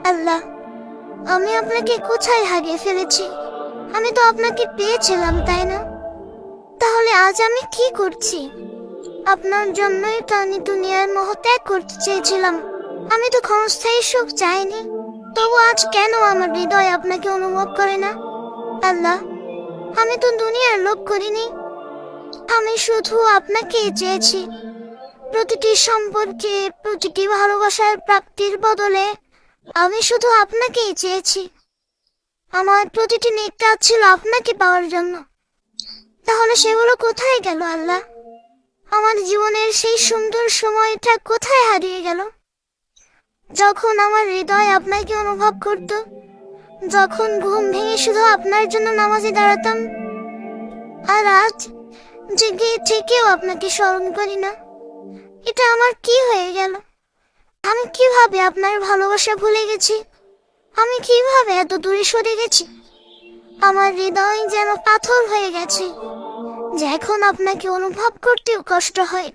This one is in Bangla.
আল্লাহ, আমি আপনাকে কোথায় হারিয়ে ফেলেছি? আমি তো আপনাকে পেয়েছিলাম, তাই না? তাহলে আজ আমি কি করছি? আপনার জন্যই তো আমি দুনিয়ার মোহ ত্যাগ করতে চেয়েছিলাম। আমি তো ক্ষণস্থায়ী সুখ চাইনি। তবু আজ কেন আমার হৃদয় আপনাকে অনুভব করে না? আল্লাহ, আমি তো দুনিয়ার লোভ করিনি। আমি শুধু আপনাকেই চেয়েছি। প্রতিটি সম্পর্কে, প্রতিটি ভালোবাসার প্রাপ্তির বদলে আমি শুধু আপনাকেই চেয়েছি। আমার প্রতিটি নেক কাজ ছিল আপনাকে পাওয়ার জন্য। তাহলে সেগুলো কোথায় গেল আল্লাহ? আমার জীবনের সেই সুন্দর সময়টা কোথায় হারিয়ে গেল, যখন আমার হৃদয় আপনাকে অনুভব করত, যখন ঘুম ভেঙে শুধু আপনার জন্য নামাজে দাঁড়াতাম? আর আজ জেগে থেকেও আপনাকে স্মরণ করি না। এটা আমার কি হয়ে গেল? আমি কিভাবে আপনার ভালোবাসা ভুলে গেছি? আমি কিভাবে এত দূরে সরে গেছি? আমার হৃদয় যেন পাথর হয়ে গেছে, যে এখন আপনাকে অনুভব করতেও কষ্ট হয়।